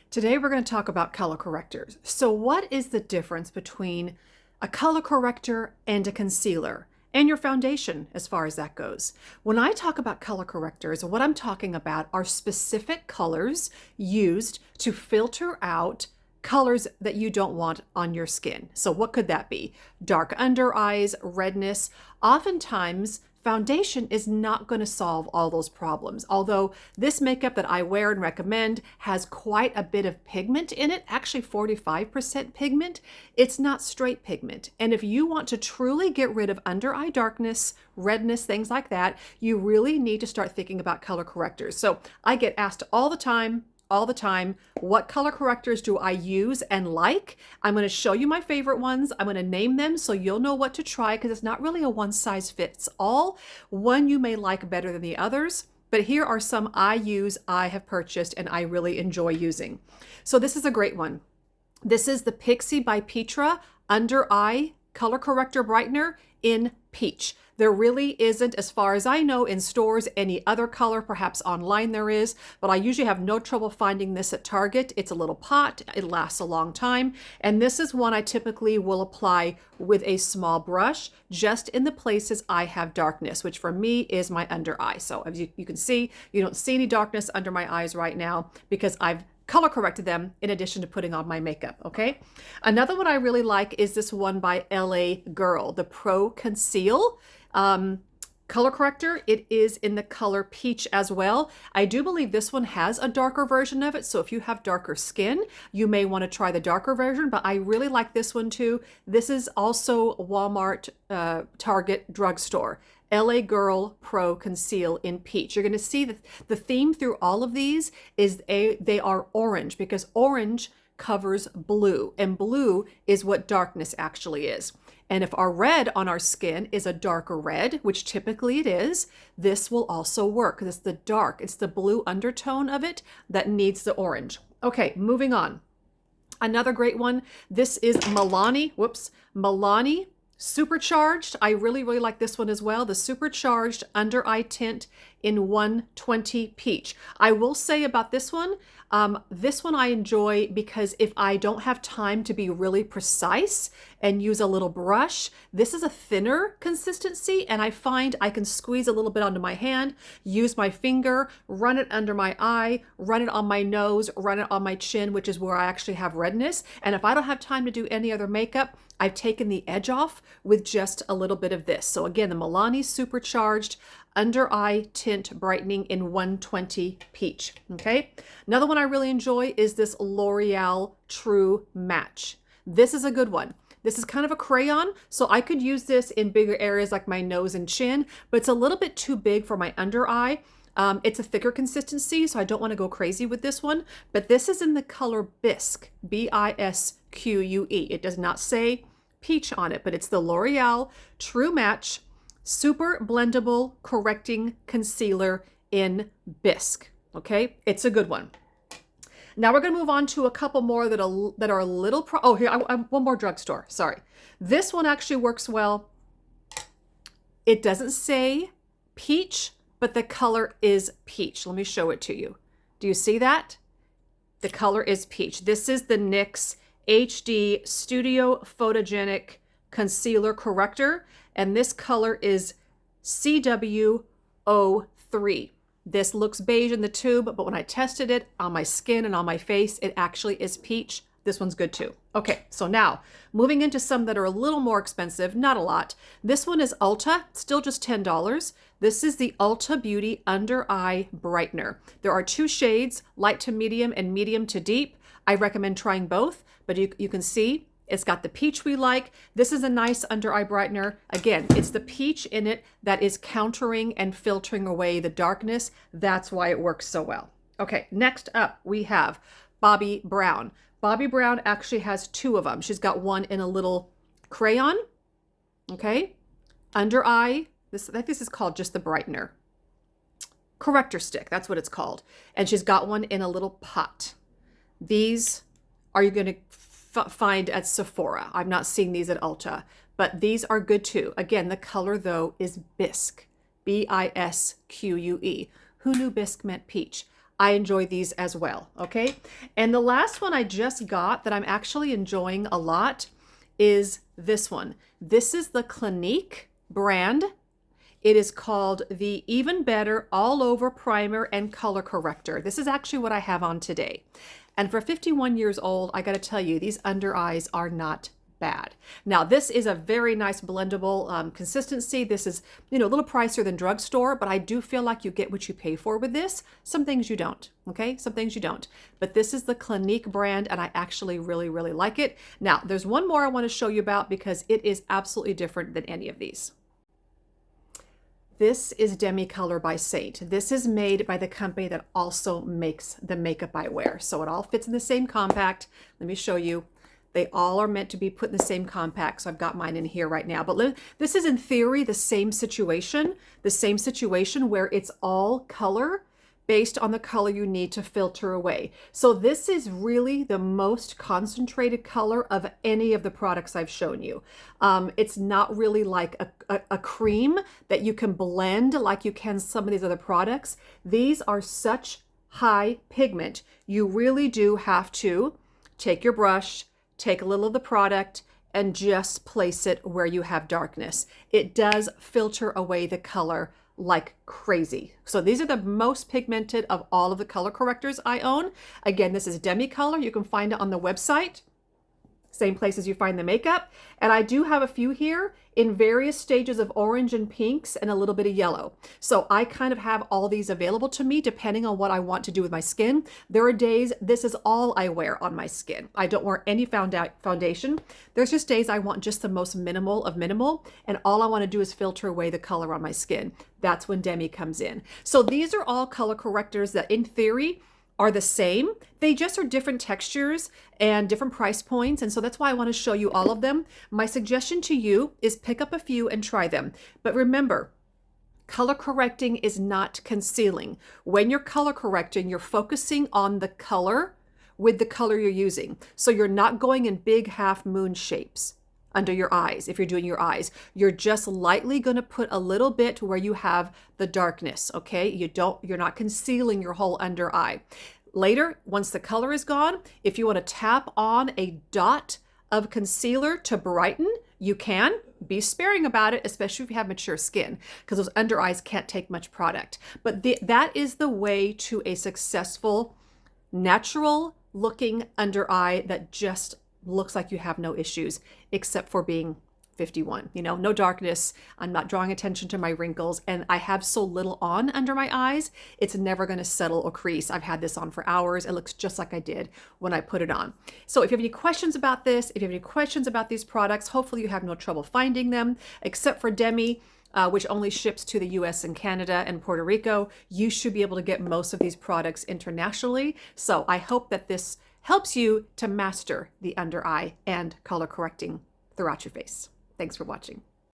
Today we're going to talk about color correctors. So what is the difference between a color corrector and a concealer and your foundation as far as that goes? When I talk about color correctors, what I'm talking about are specific colors used to filter out colors that you don't want on your skin. So what could that be? Dark under eyes, redness. Oftentimes, foundation is not going to solve all those problems. Although this makeup that I wear and recommend has quite a bit of pigment in it, actually 45% pigment, it's not straight pigment. And if you want to truly get rid of under eye darkness, redness, things like that, you really need to start thinking about color correctors. So I get asked all the time, what color correctors do I use and like? I'm going to show you my favorite ones. I'm going to name them so you'll know what to try because it's not really a one size fits all. One you may like better than the others, but here are some I use, I have purchased, and I really enjoy using. So this is a great one. This is the Pixi by Petra Under Eye Color Corrector Brightener in Peach. There really isn't, as far as I know, in stores any other color. Perhaps online there is, but I usually have no trouble finding this at Target. It's a little pot. It lasts a long time. And this is one I typically will apply with a small brush just in the places I have darkness, which for me is my under eye. So as you can see, you don't see any darkness under my eyes right now because I've color corrected them in addition to putting on my makeup, okay? Another one I really like is this one by LA Girl, the Pro Conceal color corrector. It is in the color Peach as well. I do believe this one has a darker version of it, so if you have darker skin, you may want to try the darker version, but I really like this one too. This is also Walmart, Target, drugstore. LA Girl Pro Conceal in Peach. You're going to see that the theme through all of these is they are orange because orange covers blue, and blue is what darkness actually is. And if our red on our skin is a darker red, which typically it is, this will also work because it's the dark, it's the blue undertone of it that needs the orange. Okay, moving on. Another great one. This is Milani Supercharged. I really like this one as well. The Supercharged Under Eye Tint in 120 Peach. I will say about this one I enjoy because if I don't have time to be really precise and use a little brush, this is a thinner consistency and I find I can squeeze a little bit onto my hand, use my finger, run it under my eye, run it on my nose, run it on my chin, which is where I actually have redness. And if I don't have time to do any other makeup, I've taken the edge off with just a little bit of this. So again, the Milani Supercharged Under Eye Tint Brightening in 120 Peach, okay? Another one I really enjoy is this L'Oreal True Match. This is a good one. This is kind of a crayon, so I could use this in bigger areas like my nose and chin, but it's a little bit too big for my under eye. It's a thicker consistency, so I don't want to go crazy with this one, but this is in the color Bisque, Bisque. It does not say peach on it, but it's the L'Oreal True Match Super Blendable Correcting Concealer in Bisque, okay? It's a good one. Now we're going to move on to a couple more that are a little, one more drugstore, sorry. This one actually works well. It doesn't say peach, but the color is peach. Let me show it to you. Do you see that? The color is peach. This is the NYX HD Studio Photogenic Concealer Corrector, and this color is CW03. This looks beige in the tube, but when I tested it on my skin and on my face, it actually is peach. This one's good too. Okay, so now moving into some that are a little more expensive, not a lot. This one is Ulta, still just $10. This is the Ulta Beauty Under Eye Brightener. There are two shades, light to medium and medium to deep. I recommend trying both, but you can see it's got the peach we like. This is a nice under eye brightener. Again, it's the peach in it that is countering and filtering away the darkness. That's why it works so well. Okay, next up we have Bobbi Brown. Bobbi Brown actually has two of them. She's got one in a little crayon, okay? Under eye, I think this is called just the brightener. Corrector stick, that's what it's called. And she's got one in a little pot. These are you going to find at Sephora. I've not seen these at Ulta, but these are good too. Again, the color though is Bisque, Bisque. Who knew Bisque meant peach? I enjoy these as well, okay? And the last one I just got that I'm actually enjoying a lot is this one. This is the Clinique brand. It is called the Even Better All Over Primer and Color Corrector. This is actually what I have on today. And for 51 years old, I gotta tell you, these under eyes are not bad. Now, this is a very nice blendable consistency. This is, a little pricier than drugstore, but I do feel like you get what you pay for with this. Some things you don't, okay? Some things you don't. But this is the Clinique brand, and I actually really, really like it. Now, there's one more I want to show you about because it is absolutely different than any of these. This is Demi-Color by Saint. This is made by the company that also makes the makeup I wear. So it all fits in the same compact. Let me show you. They all are meant to be put in the same compact, so I've got mine in here right now. But this is in theory the same situation where it's all color based on the color you need to filter away. So this is really the most concentrated color of any of the products I've shown you. It's not really like a cream that you can blend like you can some of these other products. These are such high pigment. You really do have to take your brush, take a little of the product, and just place it where you have darkness. It does filter away the color like crazy. So these are the most pigmented of all of the color correctors I own. Again, this is Demi-Color. You can find it on the website. Same place as you find the makeup. And I do have a few here in various stages of orange and pinks and a little bit of yellow. So I kind of have all these available to me depending on what I want to do with my skin. There are days this is all I wear on my skin. I don't wear any foundation. There's just days I want just the most minimal of minimal, and all I want to do is filter away the color on my skin. That's when Demi comes in. So these are all color correctors that in theory are the same. They just are different textures and different price points. And so that's why I want to show you all of them. My suggestion to you is pick up a few and try them. But remember, color correcting is not concealing. When you're color correcting, you're focusing on the color with the color you're using. So you're not going in big half moon shapes under your eyes. If you're doing your eyes, you're just lightly going to put a little bit where you have the darkness. Okay. You're not concealing your whole under eye. Later, once the color is gone, if you want to tap on a dot of concealer to brighten, you can. Be sparing about it, especially if you have mature skin, because those under eyes can't take much product. But that is the way to a successful, natural looking under eye that just looks like you have no issues except for being 51. No darkness. I'm not drawing attention to my wrinkles, and I have so little on under my eyes, it's never going to settle or crease. I've had this on for hours. It looks just like I did when I put it on. So if you have any questions about this, if you have any questions about these products, hopefully you have no trouble finding them, except for Demi, which only ships to the US and Canada and Puerto Rico. You should be able to get most of these products internationally. So I hope that this helps you to master the under eye and color correcting throughout your face. Thanks for watching.